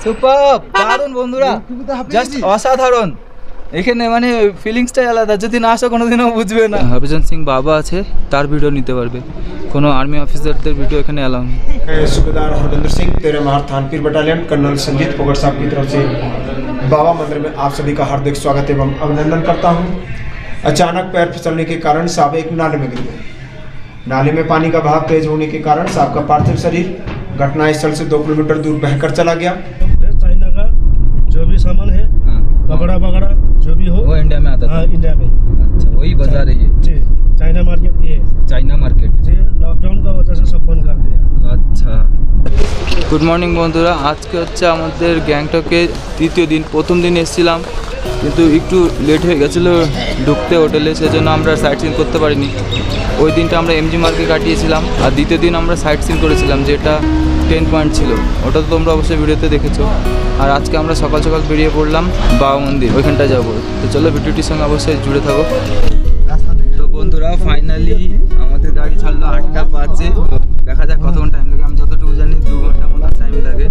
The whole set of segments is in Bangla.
সুপার, দারুণ বন্ধুরা, জাস্ট অসাধারণ। এখানে মানে ফিলিংসটাই আলাদা, যদি না আসো কোনোদিনও বুঝবে না। হরভজন সিং বাবা আছে, তার ভিডিও নিতে পারবে, কোনো আর্মি অফিসারদের ভিডিও এখানে অ্যালাউ নেই। सूबेदार हरविंदर सिंह 13 महार थानपीर बटालियन कर्नल संजीत फोगट साहब की तरफ से बाबा मंदिर में आप सभी का हार्दिक स्वागत एवं अभिनंदन करता हूं। अचानक पैर फिसलने के कारण साहब एक नाले में गिर गए। नाले में पानी का बहाव तेज होने के कारण साहब का पार्थिव शरीर घटनास्थल से 2 किलोमीटर दूर बहकर चला गया। चाइना का जो भी सामान है, कपड़ा वगैरह जो भी हो, वो इंडिया में आता था। हाँ, इंडिया में। अच्छा, वही बाजार है ये जी, चाइना मार्केट ये है। चाइना मार्केट जी, लॉकडाउन का वजह से सब बंद कर दिया। আচ্ছা, গুড মর্নিং বন্ধুরা। আজকে হচ্ছে আমাদের গ্যাংটকে তৃতীয় দিন। প্রথম দিন এসেছিলাম কিন্তু একটু লেট হয়ে গেছিলো ঢুকতে হোটেলে, সেজন্য আমরা সাইট সিন করতে পারিনি। ওই দিনটা আমরা এমজি মার্কে কাটিয়েছিলাম, আর দ্বিতীয় দিন আমরা সাইট সিন করেছিলাম, যেটা 10 পয়েন্ট ছিল, ওটা তো তোমরা অবশ্যই ভিডিওতে দেখেছো। আর আজকে আমরা সকাল সকাল বেরিয়ে পড়লাম বাবা মন্দির, ওইখানটা যাবো। তো চলো ভিডিওটির সঙ্গে অবশ্যই জুড়ে থাকো। তো বন্ধুরা ফাইনালি আমাদের গাড়ি ছাড়লো 8টা 5-এ। দেখা যাক কতক্ষণ টাইম লাগে, আমি যতটুকু জানি 2 ঘন্টা মতো টাইম লাগে।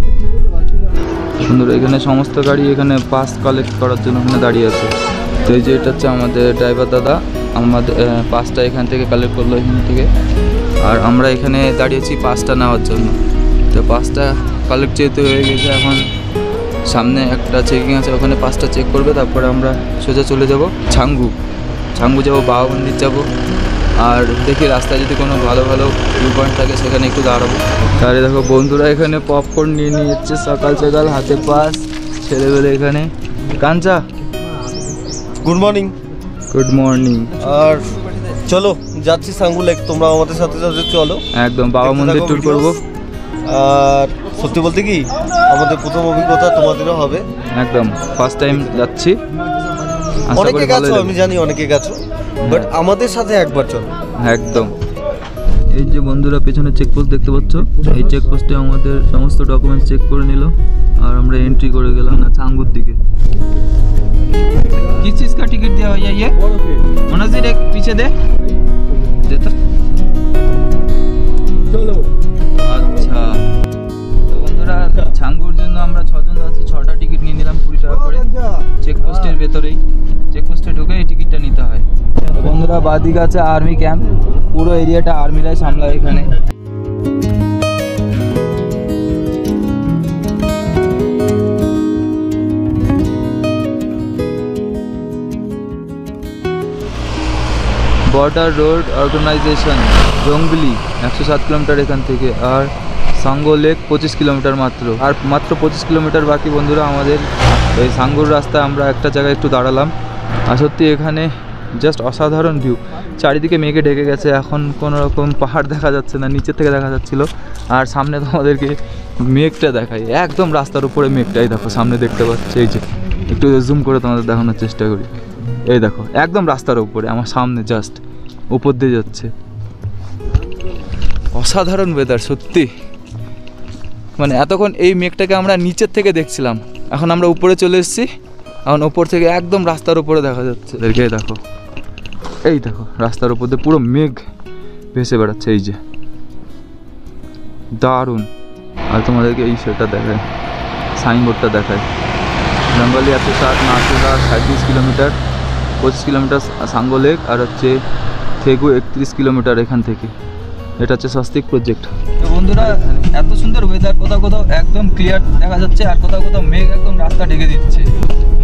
বন্ধুরা এখানে সমস্ত গাড়ি এখানে পাস কালেক্ট করার জন্য ওখানে দাঁড়িয়ে আছে। তো এই যে এটা হচ্ছে আমাদের ড্রাইভার দাদা, আমাদের পাসটা এখান থেকে কালেক্ট করলো, এখান থেকে। আর আমরা এখানে দাঁড়িয়েছি পাসটা নেওয়ার জন্য। তো পাসটা কালেক্ট যেহেতু হয়ে গেছে, এখন সামনে একটা চেকিং আছে, ওখানে পাসটা চেক করবে, তারপরে আমরা সোজা চলে যাব ছাঙ্গু যাবো, বাবা মন্দির যাবো। আর দেখি রাস্তায় যদি কোনো ভালো ভালো ভিউ পয়েন্ট থাকে সেখানে একটু দাঁড়াবো। তাহলে দেখো বন্ধুরা এখানে পপকর্ন নিয়ে যাচ্ছে সকাল সকাল, হাতে পাস, ছেলেবেলে এখানে। Kancha, good morning. Good morning. আর চলো যাচ্ছি সাঙ্গু লেক, তোমরা আমাদের সাথে সাথে চলো। একদম বাবা মন্দির ট্যুর করবো। আর সত্যি বলতে কি আমাদের প্রথম অভিজ্ঞতা তোমাদেরও হবে। একদম ফার্স্ট টাইম যাচ্ছি। অনেকে গেছো, আমি জানি অনেকে গেছো, বাট আমাদের সাথে একবার চলো। একদম। এই যে বন্ধুরা পেছনে চেকপোস্ট দেখতে পাচ্ছ, এই চেকপোস্টে আমাদের সমস্ত ডকুমেন্টস চেক করে নিল, আর আমরা এন্ট্রি করে গেলাম না ছাঙ্গুর দিকে। किस चीज का टिकट दिया भैया ये? मनोज एक पीछे दे देता। আচ্ছা, তো বন্ধুরা ছাঙ্গুর জন্য আমরা 6 জন আছি, 6টা টিকিট নিয়ে নিলাম 20 টাকা করে। চেকপোস্টের ভেতরেই, চেকপোস্টে ঢুকে এই টিকিটটা নিতে হয়। তো বন্ধুরা বাদিকে আছে আর্মি ক্যাম্প, পুরো এরিয়াটা আর্মিরাই সামলায় এখানে। বর্ডার রোড অর্গানাইজেশন জঙ্গলি 107 কিলোমিটার এখান থেকে, আর সাঙ্গো লেক 25 কিলোমিটার মাত্র। আর মাত্র 25 কিলোমিটার বাকি বন্ধুরা আমাদের। এই সাঙ্গুর রাস্তায় আমরা একটা জায়গায় একটু দাঁড়ালাম, আর সত্যি এখানে জাস্ট অসাধারণ ভিউ। চারিদিকে মেঘে ঢেকে গেছে, এখন কোনো রকম পাহাড় দেখা যাচ্ছে না, নিচের থেকে দেখা যাচ্ছিলো। আর সামনে তো আমাদেরকে মেঘটা দেখায়, একদম রাস্তার উপরে মেঘটাই দেখো সামনে দেখতে পাচ্ছি। এই যে একটু জুম করে তোমাদের দেখানোর চেষ্টা করি, এই দেখো একদম রাস্তার উপরে আমার সামনে জাস্ট উপর দিয়ে যাচ্ছে। অসাধারণ ওয়েদার সত্যি। মানে এতক্ষণ এই মেঘটাকে আমরা নিচের থেকে দেখছিলাম, এখন আমরা উপরে চলে এসেছি, এখন উপর থেকে একদম রাস্তার উপরে দেখা যাচ্ছে। এদেরকে দেখো, এই দেখো রাস্তার উপর দিয়ে পুরো মেঘ ভেসে বেড়াচ্ছে, এই যে দারুণ। আর তোমাদেরকে এই সেটা দেখায়, সাইনবোর্ডটা দেখায়, জঙ্গলি 107 নাচুরা 37 কিলোমিটার, 25 কিলোমিটার সাঙ্গো লেক, আর হচ্ছে থেগু 31 কিলোমিটার এখান থেকে। এটা হচ্ছে স্বস্তিক প্রজেক্ট। তো বন্ধুরা এত সুন্দর ওয়েদার, কোথাও কোথাও একদম ক্লিয়ার দেখা যাচ্ছে, আর কোথাও কোথাও মেঘ একদম রাস্তা ঢেকে দিচ্ছে।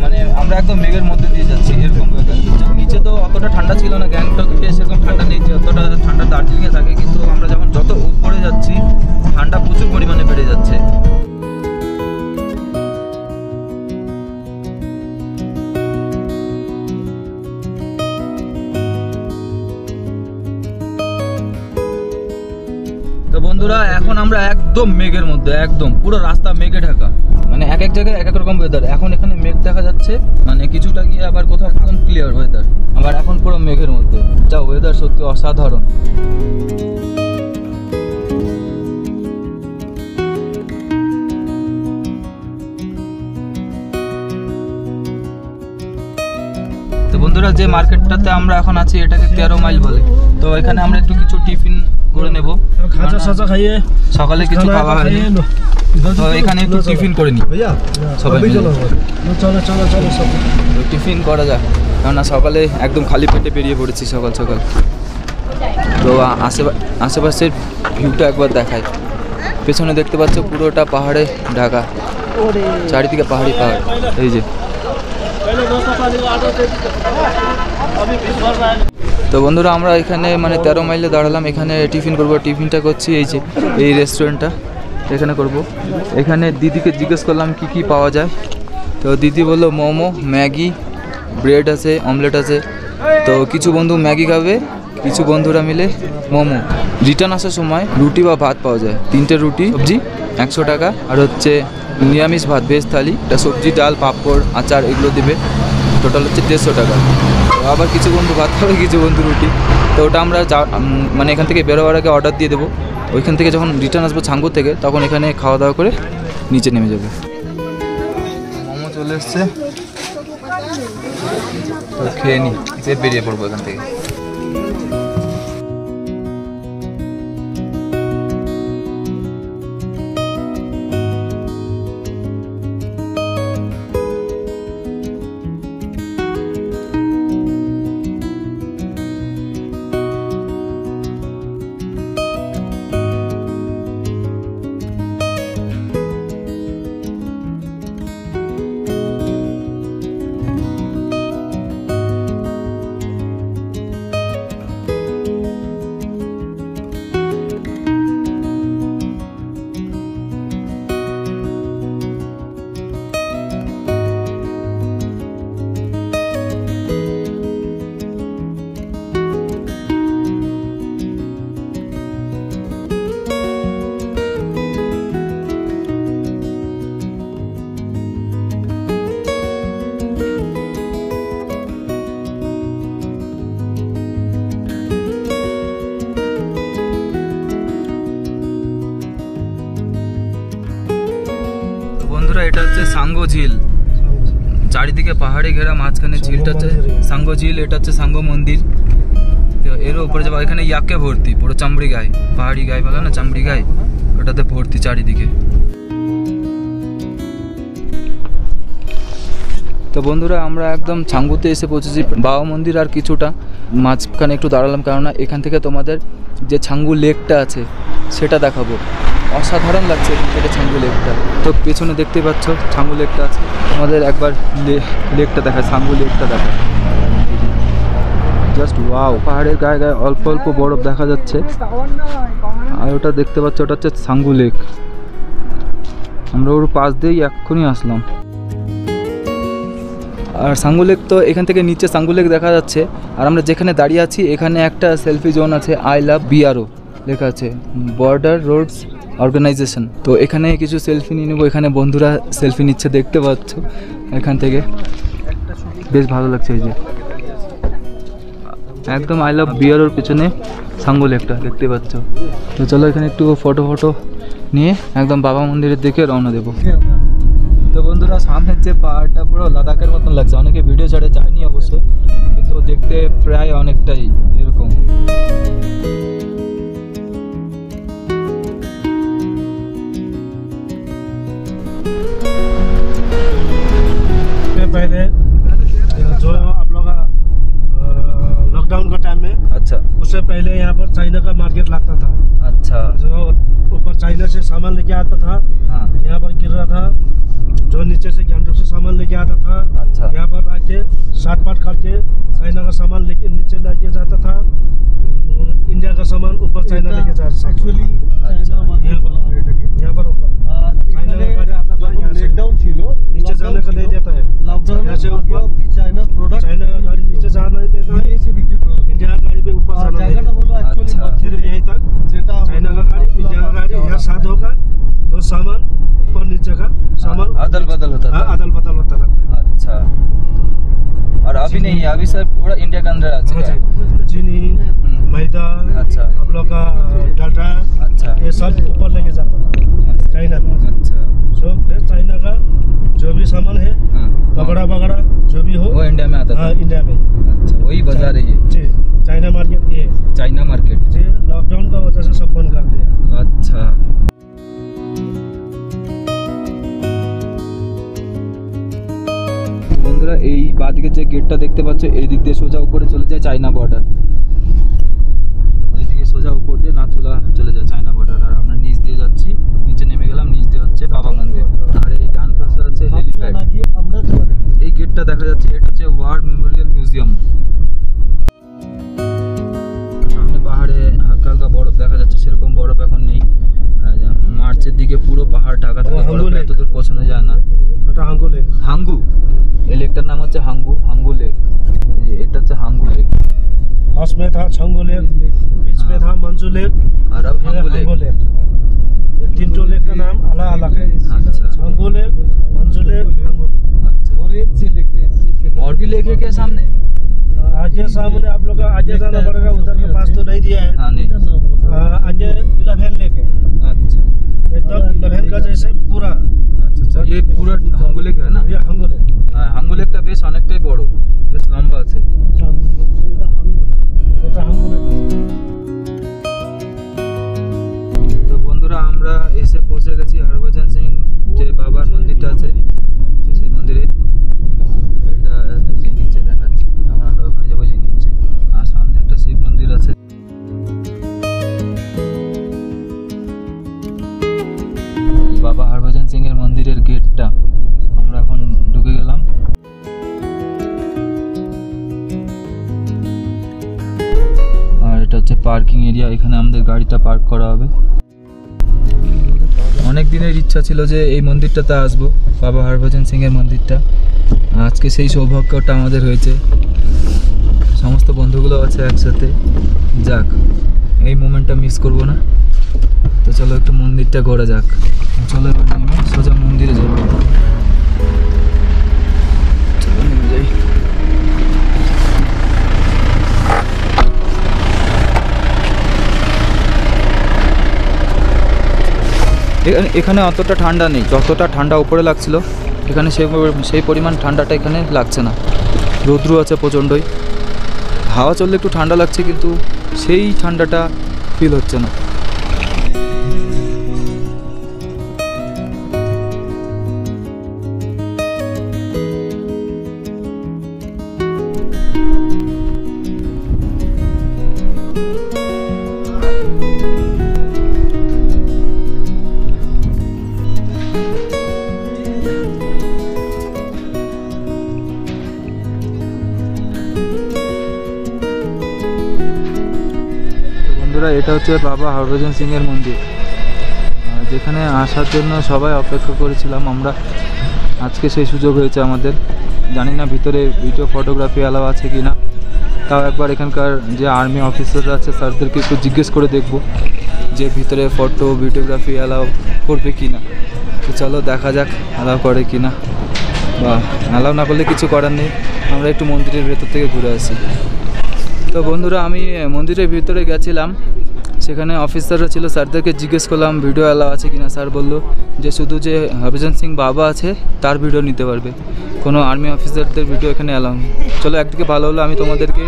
মানে আমরা একদম মেঘের মধ্যে দিয়ে যাচ্ছি, এরকম ওয়েদার। নিচে তো অতটা ঠান্ডা ছিল না, গ্যাংটকে সেরকম ঠান্ডা নেই, যতটা ঠান্ডা দার্জিলিংয়ে থাকে, কিন্তু আমরা যখন যত উপরে যাচ্ছি ঠান্ডা প্রচুর পরিমাণে বেড়ে যাচ্ছে। তো বন্ধুরা এখন আমরা একদম মেঘের মধ্যে, একদম পুরো রাস্তা মেঘে ঢাকা। মানে এক এক জায়গায় এক এক রকম ওয়েদার। এখন এখানে মেঘ দেখা যাচ্ছে, মানে কিছুটা গিয়ে আবার কোথাও একদম ক্লিয়ার ওয়েদার, আবার এখন পুরো মেঘের মধ্যে। যা ওয়েদার সত্যি অসাধারণ। তো বন্ধুরা যে মার্কেটটাতে আমরা এখন আছি এটাকে 13 মাইল বলে। তো এখানে আমরা একটু কিছু টিফিন করে নেব। खाजा साजा खाइए, সকালে কিছু खाना খাওয়া হয়নি, खाइए, लो। তো এখানে একটু টিফিন করে নিই भैया সবাই अभी মিলে। चलो लो, चलो चलो चलो सब তো টিফিন করা যাক, কেননা সকালে একদম খালি পেটে বেরিয়ে পড়েছি সকাল সকাল। তো আশেপাশের ভিউটা একবার দেখায়। পেছনে দেখতে পাচ্ছ পুরোটা পাহাড়ে ঢাকা, চারিদিকে পাহাড়ি পাহাড়। এই যে তো বন্ধুরা আমরা এখানে মানে 13 মাইলে দাঁড়ালাম, এখানে টিফিন করব। টিফিনটা করছি এই যে এই রেস্টুরেন্টটা, এখানে করব। এখানে দিদিকে জিজ্ঞেস করলাম কি কি পাওয়া যায়, তো দিদি বললো মোমো, ম্যাগি, ব্রেড আছে, অমলেট আছে। তো কিছু বন্ধু ম্যাগি খাবে, কিছু বন্ধুরা মিলে মোমো। রিটার্ন আসার সময় রুটি বা ভাত পাওয়া যায়, 3টে রুটি সবজি 100 টাকা, আর হচ্ছে নিরামিষ ভাত ভেজ থালি, এটা সবজি ডাল পাঁপড় আচার এগুলো দেবে, টোটাল হচ্ছে 150 টাকা। তো আবার কিছু বন্ধু ভাত খাবে, কিছু বন্ধু রুটি। তো ওটা আমরা মানে এখান থেকে বেরোবার আগে অর্ডার দিয়ে দেবো। ওইখান থেকে যখন রিটার্ন আসবো ছাঙ্গুর থেকে, তখন এখানে খাওয়া দাওয়া করে নিচে নেমে যাবে। মোমো চলে এসছে, তো খেয়ে নিই, বেরিয়ে পড়বো এখান থেকে। বন্ধুরা এটা হচ্ছে সাঙ্গো ঝিল, চারিদিকে পাহাড়ি ঘেরা, মাঝখানে ঝিলটা হচ্ছে সাঙ্গো ঝিল, এটা হচ্ছে সাঙ্গো মন্দির। তো এর উপরে যাবো, এখানে ইয়াকে ভর্তি, পুরো চামড়ি গায়ে, পাহাড়ি গায়ে বলে না, চামড়ি গায়ে, ওটাতে ভর্তি চারিদিকে। তো বন্ধুরা আমরা একদম ছাঙ্গুতে এসে পৌঁছেছি, বাবা মন্দির আর কিছুটা মাঝখানে একটু দাঁড়ালাম, কেননা এখান থেকে তোমাদের যে ছাঙ্গু লেকটা আছে সেটা দেখাবো। অসাধারণ লাগছে এখান থেকে ছাঙ্গু লেকটা। তো পেছনে দেখতে পাচ্ছ ছাঙ্গু লেকটা আছে, তোমাদের একবার লেকটা দেখায়, ছাঙ্গু লেকটা দেখায়। জাস্ট ওয়াও, পাহাড়ের গায়ে গায়ে অল্প অল্প বরফ দেখা যাচ্ছে। আর ওটা দেখতে পাচ্ছ, ওটা হচ্ছে ছাঙ্গু লেক। আমরা ওর পাশ দিয়েই এক্ষুনি আসলাম। আর সাঙ্গু লেক, তো এখান থেকে নিচে সাঙ্গু লেক দেখা যাচ্ছে। আর আমরা যেখানে দাঁড়িয়ে আছি এখানে একটা সেলফি জোন আছে, আই লাভ বিআরও লেখা আছে, বর্ডার রোডস অর্গানাইজেশন। তো এখানে কিছু সেলফি নিয়ে নেবো, এখানে বন্ধুরা সেলফি নিচ্ছে দেখতে পাচ্ছ এখান থেকে, বেশ ভালো লাগছে। এই যে একদম আই লাভ বিআরওর পেছনে সাঙ্গু লেকটা দেখতে পাচ্ছ। তো চলো এখানে একটু ফটো নিয়ে একদম বাবা মন্দিরের দিকে রওনা দেবো। তো বন্ধুরা সামনের যে পাহাড়টা পুরো লাদাখের মতন লাগছে, অনেকে ভিডিও ছাড়ে, যায়নি অবশ্য, কিন্তু দেখতে প্রায় অনেকটাই এরকম। पहले जो आप लोग लॉकडाउन का टाइम में, अच्छा, उससे पहले यहाँ पर चाइना का मार्केट लगता था। अच्छा, जो ऊपर चाइना से सामान लेके आता था, हाँ, यहाँ पर गिर रहा था। जो नीचे से गैंगटॉक से सामान लेके आता था, अच्छा, यहाँ पर आके साट पाट करके चाइना का सामान लेके नीचे लेके जाता था। इंडिया का सामान ऊपर चाइना लेके जाता था। एक्चुअली यहाँ पर चाइना का गाड़ी आता था, लॉकडाउन नीचे जाने का नहीं देता है। यहाँ से ऊपर चाइना प्रोडक्ट, चाइना का गाड़ी नीचे जाना नहीं देता है, इंडिया का गाड़ी पे ऊपर जाना नहीं देता। अच्छा, सिर्फ यहीं तक चाइना का गाड़ी, इंडिया का गाड़ी यहाँ साथ होगा तो सामान ऊपर नीचे का सामान अदल बदल होता था। अदल बदल होता रहता है। अच्छा, और अभी नहीं है, अभी सर पूरा इंडिया के अंदर आ चुका है। चीनी, मैदा, अच्छा, आप लोग का डालडा, अच्छा, ये सब ऊपर लेके जाता था चाइना में। अच्छा, सो फिर चाइना का जो भी सामान है, हाँ, कपड़ा वगैरह जो भी हो, वो इंडिया में आता था। हाँ, इंडिया में। अच्छा, वही बाजार है ये, जी, चाइना मार्केट ये है। China market. जी, लॉकडाउन का वजह से सब बंद कर दिया। আচ্ছা, বন্ধুরা এই বাদিকে যে গেটটা দেখতে পাচ্ছ এই দিক দিয়ে সোজা উপরে চলে যায় চায়না বর্ডার, ওইদিকে সোজা উপর দিয়ে নাথুলা চলে যায় চায়না বর্ডার। আর আমরা নিচ দিয়ে যাচ্ছি, নিচে নেমে গেলাম, নিচ দিয়ে হচ্ছে বাবা মন্দির। আর এই ডান পাশে আছে হেলিপ্যাড। এই গেটটা দেখা যাচ্ছে, এটা হচ্ছে ওয়ার মেমোরিয়াল মিউজিয়াম। সামনে পাহাড়ে হালকা হালকা বরফ দেখা যাচ্ছে, সেরকম বরফ এখন নেই। মার্চের দিকে পুরো পাহাড় ঢাকা থাকে, বরফ এতদূর পৌঁছানো যায় না। এটা হাঙ্গু লেক। হাঙ্গু, এই লেকটার নাম হচ্ছে হাঙ্গু, হাঙ্গু লেক। এটা হচ্ছে হাঙ্গু লেক। फर्स्ट में था छंगू लेक, बीच में था मंजू लेक और अब हांगू लेक। ये तीन टो लेक का नाम अलग अलग है। अच्छा, छंगू लेक, मंजू लेक, हांगू। अच्छा। और भी लेक है क्या सामने? आगे सामने आप लोग का आगे जाना पड़ेगा, उधर के पास तो नहीं दिया है। हाँ नहीं। आगे 11 लेक है, अच्छा एकदम 11 का जैसे पूरा। अच्छा अच्छा, ये पूरा हांगू लेक है ना? ये हांगू लेक। হ্যাঁ, হাঙ্গু লেকটা বেশ অনেকটাই বড়, বেশ লম্বা আছে। তো বন্ধুরা আমরা এসে পৌঁছে গেছি হরভজন সিং যে বাবার মন্দিরটা আছে সেই মন্দিরে। এটা যে নিচে দেখাচ্ছি, আমরা ওখানে যাবো যে নিচে। আর সামনে একটা শিব মন্দির আছে। বাবা হরভজন সিং এর মন্দিরের গেটটা, আমরা এখন ঢুকে গেলাম। আর এটা হচ্ছে পার্কিং এরিয়া, এখানে আমাদের গাড়িটা পার্ক করা হবে। অনেক দিনের ইচ্ছা ছিল যে এই মন্দিরটাতে আসবো, বাবা হরভজন সিং এর মন্দিরটা। আজকে সেই সৌভাগ্যটা আমাদের হয়েছে, সমস্ত বন্ধুগুলো আছে একসাথে। যাক, এই মোমেন্টটা মিস করব না। তো চলো একটু মন্দিরটা ঘোরা যাক। চলো এবার নেমে সোজা মন্দিরে যাবো। চলো নেমে যাই। এখানে অতটা ঠান্ডা নেই, যতটা ঠান্ডা উপরে লাগছিল এখানে সেই পরিমাণ ঠান্ডাটা এখানে লাগছে না। রৌদ্র আছে প্রচণ্ডই, হাওয়া চললে একটু ঠান্ডা লাগছে, কিন্তু সেই ঠান্ডাটা ফিল হচ্ছে না। বন্ধুরা এটা হচ্ছে বাবা হরভজন সিং এর মন্দির, যেখানে আসার জন্য সবাই অপেক্ষা করেছিলাম আমরা। আজকে সেই সুযোগ হয়েছে আমাদের। জানি না ভিতরে ভিডিও ফটোগ্রাফি অ্যালাউ আছে কি না, তাও একবার এখানকার যে আর্মি অফিসাররা আছে স্যারদেরকে একটু জিজ্ঞেস করে দেখব যে ভিতরে ফটো ভিডিওগ্রাফি অ্যালাউ করবে কি না। তো চলো দেখা যাক অ্যালাউ করে কি না, বা অ্যালাউ না করলে কিছু করার নেই, আমরা একটু মন্দিরের ভেতর থেকে ঘুরে আসি। তো বন্ধুরা আমি মন্দিরের ভিতরে গেছিলাম, সেখানে অফিসাররা ছিল, স্যারদেরকে জিজ্ঞেস করলাম ভিডিও অ্যালাউ আছে কিনা। স্যার বললো যে শুধু যে হরভজন সিং বাবা আছে তার ভিডিও নিতে পারবে, কোনো আর্মি অফিসারদের ভিডিও এখানে অ্যালাউ নেই। চলো একদিকে ভালো হলো, আমি তোমাদেরকে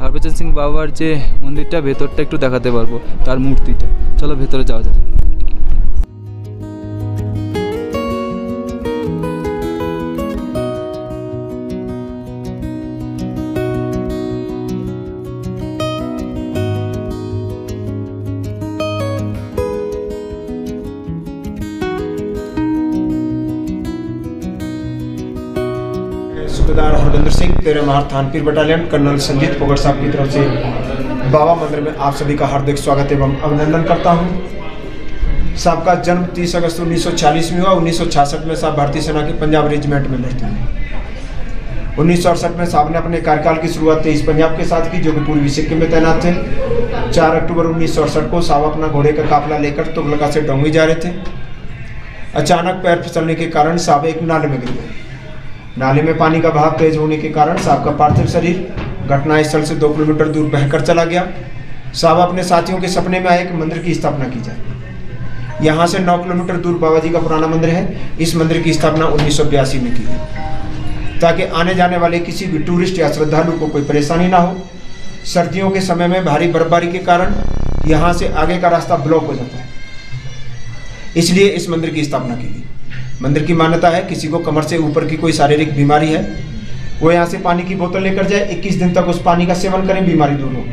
হরভজন সিং বাবার যে মন্দিরটা ভেতরটা একটু দেখাতে পারবো, তার মূর্তিটা। চলো ভেতরে যাওয়া যাক। सूबेदार हरविंदर सिंह 13 महार थानपीर बटालियन कर्नल संजीत पोगर साहब की तरफ से बाबा मंदिर में आप सभी का हार्दिक स्वागत एवं अभिनंदन करता हूं। साहब का जन्म 30 अगस्त 1940 में हुआ। 1966 में साहब भारतीय सेना के पंजाब रेजिमेंट में भर्ती हुए। 1968 में साहब ने अपने कार्यकाल की शुरुआत 23 पंजाब के साथ की, जो कि पूर्वी सिक्किम में तैनात थे। 4 अक्टूबर 1968 को साहब अपना घोड़े का काफिला लेकर तुगलका से डोंगी जा रहे थे। अचानक पैर फिसलने के कारण साहब एक नाले में गिर गए। नाले में पानी का बहाव तेज होने के कारण साहब का पार्थिव शरीर घटनास्थल से 2 किलोमीटर दूर बहकर चला गया। साहब अपने साथियों के सपने में आए कि मंदिर की स्थापना की जाए। यहाँ से 9 किलोमीटर दूर बाबा जी का पुराना मंदिर है। इस मंदिर की स्थापना 1982 में की गई, ताकि आने जाने वाले किसी भी टूरिस्ट या श्रद्धालु को कोई परेशानी ना हो। सर्दियों के समय में भारी बर्फबारी के कारण यहाँ से आगे का रास्ता ब्लॉक हो जाता है। इसलिए इस मंदिर की स्थापना की गई। मंदिर की मान्यता है किसी को कमर से ऊपर की कोई शारीरिक बीमारी है, वो यहाँ से पानी की बोतल लेकर जाए, 21 दिन तक उस पानी का सेवन करें, बीमारी दूर हो।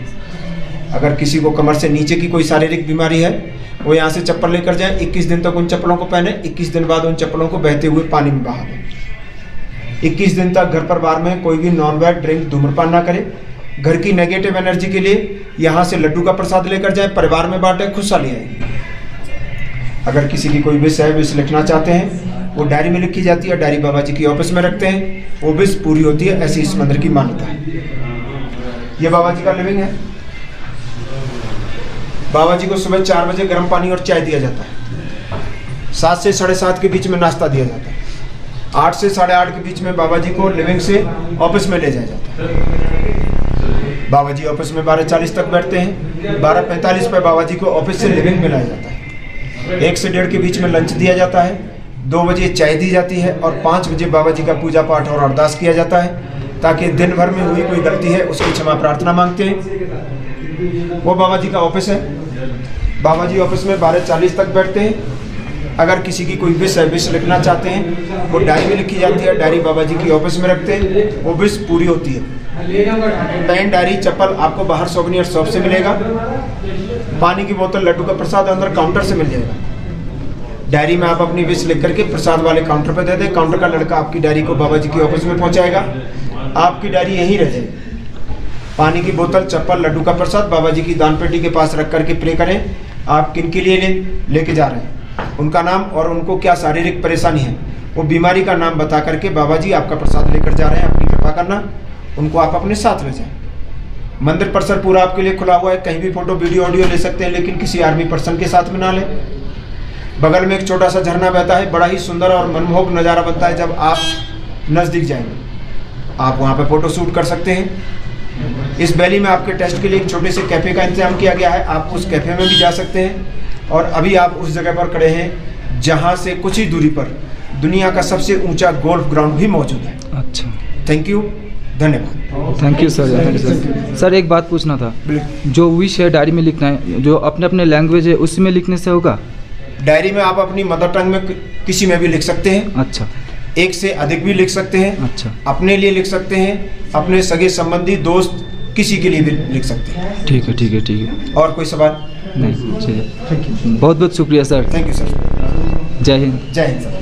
अगर किसी को कमर से नीचे की कोई शारीरिक बीमारी है, वो यहाँ से चप्पल लेकर जाए, 21 दिन तक उन चप्पलों को पहने, 21 दिन बाद उन चप्पलों को बहते हुए पानी में बहा दें। 21 दिन तक घर परिवार में कोई भी नॉन वेज ड्रिंक धूम्रपान ना करे। घर की नेगेटिव एनर्जी के लिए यहाँ से लड्डू का प्रसाद लेकर जाए, परिवार में बांटे, खुशहाली आएगी। अगर किसी की कोई विश है, विश लिखना चाहते हैं, वो डायरी में लिखी जाती है, डायरी बाबा जी की ऑफिस में रखते हैं, वो विश पूरी होती है। ऐसी इस मंदिर की मान्यता है। ये बाबा जी का लिविंग है। बाबा जी को सुबह 4 बजे गर्म पानी और चाय दिया जाता है। 7 से 7:30 के बीच में नाश्ता दिया जाता है। 8 से 8:30 के बीच में बाबा जी को लिविंग से ऑफिस में ले जाया जाता है। बाबा जी ऑफिस में 12:40 तक बैठते हैं। 12:45 पर बाबा जी को ऑफिस से लिविंग में लाया जाता है। 1 से 1:30 के बीच में लंच दिया जाता है। 2 बजे चाय दी जाती है और 5 बजे बाबा जी का पूजा पाठ और अरदास किया जाता है, ताकि दिन भर में हुई कोई गलती है उसकी क्षमा प्रार्थना मांगते हैं। वो बाबा जी का ऑफिस है। बाबा जी ऑफिस में 12:40 तक बैठते हैं। अगर किसी की कोई विश है, विश लिखना चाहते हैं, वो डायरी में लिखी जाती है, डायरी बाबा जी की ऑफिस में रखते हैं, वो विश पूरी होती है। पेन, डायरी, चप्पल आपको बाहर सोवेनियर शॉप से मिलेगा। पानी की बोतल, लड्डू का प्रसाद अंदर काउंटर से मिल जाएगा। डायरी में आप अपनी विश लिख करके प्रसाद वाले काउंटर पर दे दें। काउंटर का लड़का आपकी डायरी को बाबा जी की ऑफिस में पहुंचाएगा। आपकी डायरी यहीं रह जाएगी। पानी की बोतल, चप्पल, लड्डू का प्रसाद बाबा जी की दान पेटी के पास रख करके प्रे करें। आप किन के लिए लेके जा रहे हैं, उनका नाम और उनको क्या शारीरिक परेशानी है, वो बीमारी का नाम बता करके बाबा जी आपका प्रसाद लेकर जा रहे हैं, अपनी कृपा करना, उनको आप अपने साथ ले जाएं। मंदिर परिसर पूरा आपके लिए खुला हुआ है। कहीं भी फोटो, वीडियो, ऑडियो ले सकते हैं, लेकिन किसी आर्मी पर्सन के साथ में ना लें। बगल में एक छोटा सा झरना बहता है। बड़ा ही सुंदर और मनमोहक नज़ारा बनता है जब आप नज़दीक जाएंगे। आप वहाँ पे फोटो शूट कर सकते हैं। इस वैली में आपके टेस्ट के लिए एक छोटे से कैफ़े का इंतजाम किया गया है। आप उस कैफ़े में भी जा सकते हैं। और अभी आप उस जगह पर खड़े हैं जहाँ से कुछ ही दूरी पर दुनिया का सबसे ऊंचा गोल्फ ग्राउंड भी मौजूद है। अच्छा, थैंक यू, धन्यवाद। Thank you sir. Thank you sir. Sir एक बात पूछना था, जो विश है डायरी में लिखना है, जो अपने अपने लैंग्वेज है उसी में लिखने से होगा? डायरी में आप अपनी मदर टंग में किसी में भी लिख सकते हैं। अच्छा। एक से अधिक भी लिख सकते हैं। अच्छा। अपने लिए लिख सकते हैं, अपने सगे संबंधी, दोस्त, किसी के लिए भी लिख सकते हैं। ठीक है, ठीक है, ठीक है। और कोई सवाल? नहीं, चलिए, बहुत बहुत शुक्रिया सर। Thank you sir. जय हिंद। जय हिंद सर।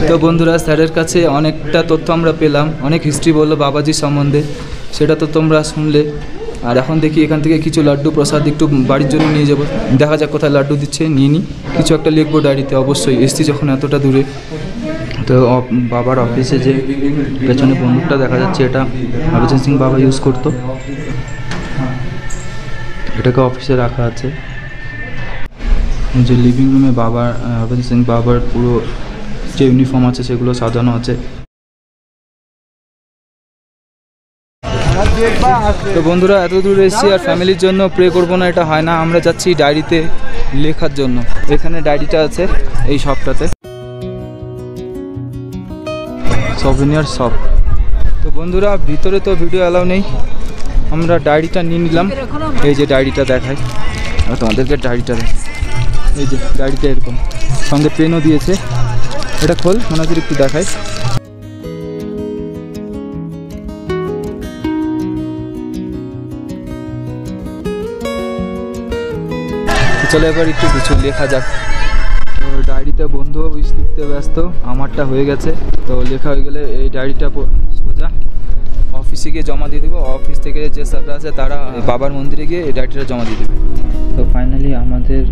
তো বন্ধুরা, স্যারের কাছে অনেকটা তথ্য আমরা পেলাম, অনেক হিস্ট্রি বললো বাবাজি সম্বন্ধে, সেটা তো তোমরা শুনলে। আর এখন দেখি এখান থেকে কিছু লাড্ডু প্রসাদ একটু বাড়ির জন্য নিয়ে যাবো। দেখা যাক কোথায় লাড্ডু দিচ্ছে, নিয়ে নিই। কিছু একটা লিখবো ডায়েরিতে, অবশ্যই এসছি যখন এতটা দূরে। তো বাবার অফিসে যে পেছনে বন্দুকটা দেখা যাচ্ছে, এটা হরভজন সিং বাবা ইউজ করতো। এটাকে অফিসে রাখা আছে। যে লিভিং রুমে বাবার, হরভজন সিং বাবার পুরো যে ইউনিফর্ম আছে সেগুলো সাজানো আছে। তো বন্ধুরা, এত দূরে এসেছি আর ফ্যামিলির জন্য প্রে করবো না, এটা হয় না। আমরা যাচ্ছি ডায়েরিতে লেখার জন্য। এখানে ডায়েরিটা আছে এই শপটাতে, সভেনিয়ার শপ। তো বন্ধুরা, ভিতরে তো ভিডিও অ্যালাউ নেই, আমরা ডায়েরিটা নিয়ে নিলাম। এই যে ডায়েরিটা দেখাই তোমাদেরকে, ডায়েরিটা দেখাই। এই যে ডায়েরিটা এরকম, সঙ্গে পেনও দিয়েছে। এটা খোল, মনাজির একটু দেখাই। চলো এবার একটু কিছু লেখা যাক। তো ডায়েরিতে বন্ধু উইশ লিখতে ব্যস্ত, আমারটা হয়ে গেছে। তো লেখা হয়ে গেলে এই ডায়েরিটা সোজা অফিসে গিয়ে জমা দিয়ে দেবো। অফিস থেকে যে স্যাররা আছে তারা বাবার মন্দিরে গিয়ে এই ডায়েরিটা জমা দিয়ে দেবে। তো ফাইনালি আমাদের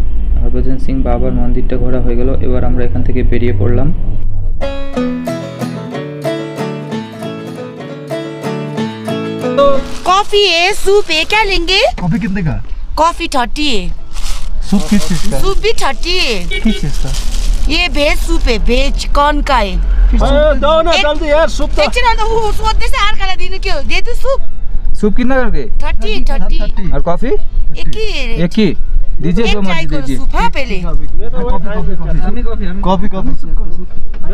হরভজন সিং বাবার মন্দিরটা ঘোরা হয়ে গেল। এবার আমরা এখান থেকে বেরিয়ে পড়লাম। कॉफी है, सूप है, क्या लेंगे? कॉफी कितने का? कॉफी 30 है। सूप किस चीज का? सूप भी 30 है। किस चीज का? ये वेज सूप है, वेज कॉर्न का है। दो ना जल्दी यार, सूप तो वो सोचने से हार करा देने क्यों दे दो सूप। सूप कितना करके? 30। और कॉफी एक ही है। एक ही दीजिए, जो मर्जी दीजिए। सूप हाँ पहले कॉफी मैं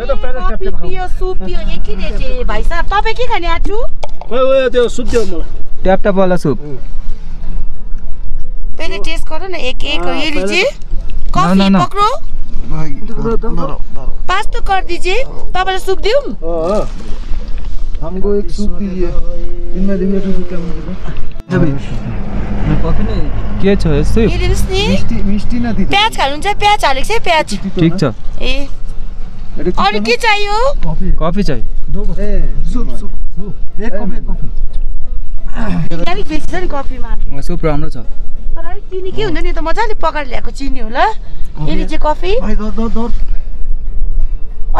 तो पहले कॉफी पियो, सूप पियो, एक ही देते हैं भाई साहब। तपाईँ के खाने आजु? त्यो सूप दियो मलाई। ट्याप ट्याप वाला सूप। पहले टेस्ट करो ना एक एक ये लीजिए कॉफी ना, ना। पकड़ो पास तो कर दीजिए तपाईँलाई सुप दिउँ हमको एक सूप दीजिए इनमें देखिए सूप क्या के छ यस्तो ये लिनुहोस् नि मिष्टी ना दीदी प्याज खानुहुन्छ प्याज हालेको छ प्याज ठिक छ ए अरू के चाहियो कफी चाहियो सूप सूप एक कॉफी अलिक बेसी छ नि कफीमा सुप राम्रो छ तर अलिक चिनी के हुन्छ नि त मजाले पकाएर ल्याएको चिनी होला ये लीजिए कफी भाई दो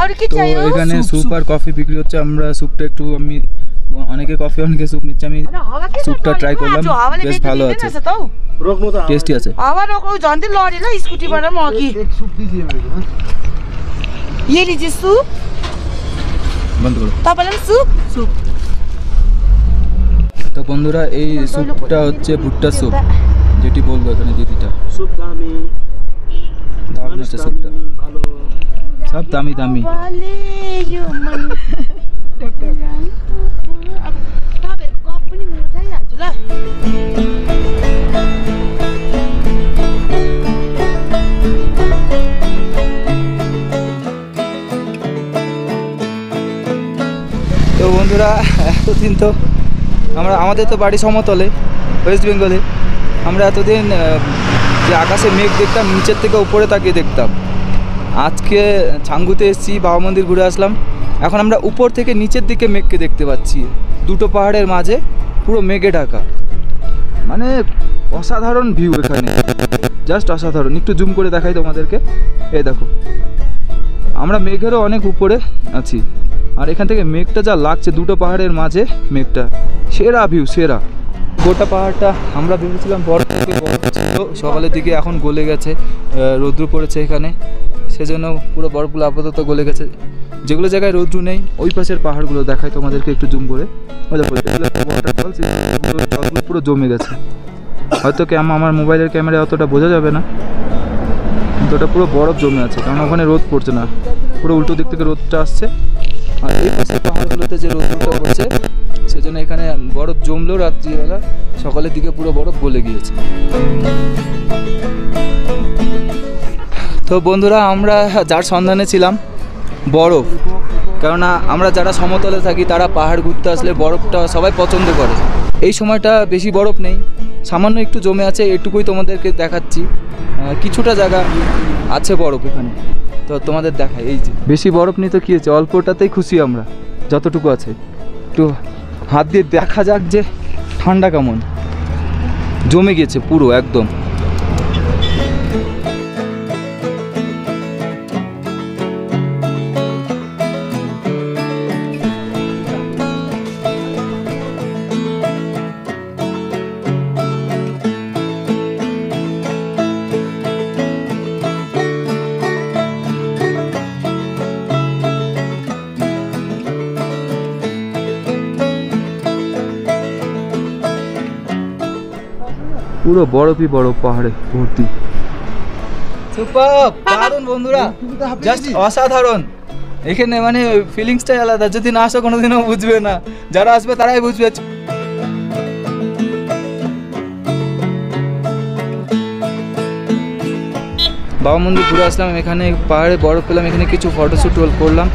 अरू के তো चाहियो এখানে স্যুপ আর কফি বিক্রি হচ্ছে আমরা স্যুপটা একটু আমি অনেকে কফি অনেকে স্যুপ নিচ্ছে আমি होइन, हावा के छ सुपटा चलेको? try गर्दा आज हावाले बेस बेच्नु भालो दिँदैन আছে। रहेछ त हौ। रोक्नु त टेस्टी আছে हावा रोक्नु झन्डै लड्यो ल स्कुटीबाट म अघि एक सूप दीजिए मेरे को ये लीजिए सूप বন্ধ করো तपाईँलाई पनि सूप তো বন্ধুরা এই স্যুপটা হচ্ছে ভুট্টা স্যুপ যেটি বললো এখানে দিদিটা सूप दामी দারুণ আছে স্যুপটা भालो সব দামি দামি बाले यो मन अब तपाईँहरूको कप पनि म उठाइहाल्छु ल তো বন্ধুরা এতদিন তো আমাদের তো বাড়ি সমতলে ওয়েস্ট বেঙ্গলে আমরা এতদিন যে আকাশে মেঘ দেখতাম নিচের থেকে উপরে তাকিয়ে দেখতাম আজকে ছাঙ্গুতে এসেছি বাবা মন্দির ঘুরে আসলাম এখন আমরা উপর থেকে নিচের দিকে মেঘকে দেখতে পাচ্ছি দুটো পাহাড়ের মাঝে পুরো মেঘে ঢাকা মানে অসাধারণ ভিউ এখানে জাস্ট অসাধারণ একটু জুম করে দেখাই তোমাদেরকে এই দেখো আমরা মেঘেরও অনেক উপরে আছি আর এখান থেকে মেঘটা যা লাগছে দুটো পাহাড়ের মাঝে মেঘটা সেরা ভিউ সেরা গোটা পাহাড়টা আমরা ভেবেছিলাম বরফ থেকে বরফ ছিল সকালের দিকে এখন গলে গেছে রৌদ্র পড়েছে এখানে সেজন্য পুরো বরফগুলো আপাতত গলে গেছে যেগুলো জায়গায় রৌদ্র নেই ওই পাশের পাহাড়গুলো দেখাই তোমাদেরকে একটু জুম করে জলগুলো পুরো জমে গেছে হয়তো আমার মোবাইলের ক্যামেরায় অতটা বোঝা যাবে না কিন্তু ওটা পুরো বরফ জমে আছে কারণ ওখানে রোদ পড়ছে না পুরো উল্টো দিক থেকে রোদটা আসছে আর এই পাশের পাহাড়গুলোতে যে রোদটা পড়ছে সেজন্য এখানে বরফ জমলেও রাত্রিবেলা সকালের দিকে পুরো বরফ গলে গিয়েছে তো বন্ধুরা আমরা যার সন্ধানে ছিলাম বরফ কেননা আমরা যারা সমতলে থাকি তারা পাহাড় ঘুরতে আসলে বরফটা সবাই পছন্দ করে এই সময়টা বেশি বরফ নেই সামান্য একটু জমে আছে এটুকুই তোমাদেরকে দেখাচ্ছি কিছুটা জায়গা আছে বরফ এখানে তো তোমাদের দেখাই এই যে বেশি বরফ নিয়ে তো কী হয়েছে অল্পটাতেই খুশি আমরা যতটুকু আছে একটু হাত দিয়ে দেখা যাক যে ঠান্ডা কেমন জমে গেছে পুরো একদম পুরো বরফই বরফ পাহাড়ে ভর্তি সুপার দারুণ বন্ধুরা জাস্ট অসাধারণ এখানে মানে ফিলিংসটাই আলাদা যদি না আসো কোনোদিনও বুঝবে না যারা আসবে তারাই বুঝবে বাবা মন্দির ঘুরে আসলাম এখানে পাহাড়ে বরফ পেলাম এখানে কিছু ফটোশ্যুট করলাম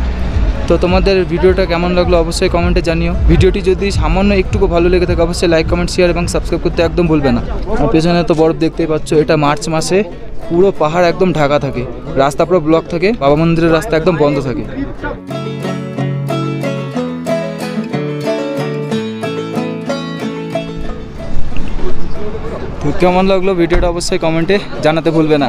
তো তোমাদের ভিডিওটা কেমন লাগলো অবশ্যই কমেন্টে জানিও ভিডিওটি যদি সামান্য একটুকু ভালো লেগে থাকে অবশ্যই লাইক কমেন্ট শেয়ার এবং সাবস্ক্রাইব করতে একদম ভুলবে না আর পেছনে তো বরফ দেখতেই পাচ্ছ এটা মার্চ মাসে পুরো পাহাড় একদম ঢাকা থাকে রাস্তা পুরো ব্লক থাকে বাবা মন্দিরের রাস্তা একদম বন্ধ থাকে তো কেমন লাগলো ভিডিওটা অবশ্যই কমেন্টে জানাতে ভুলবে না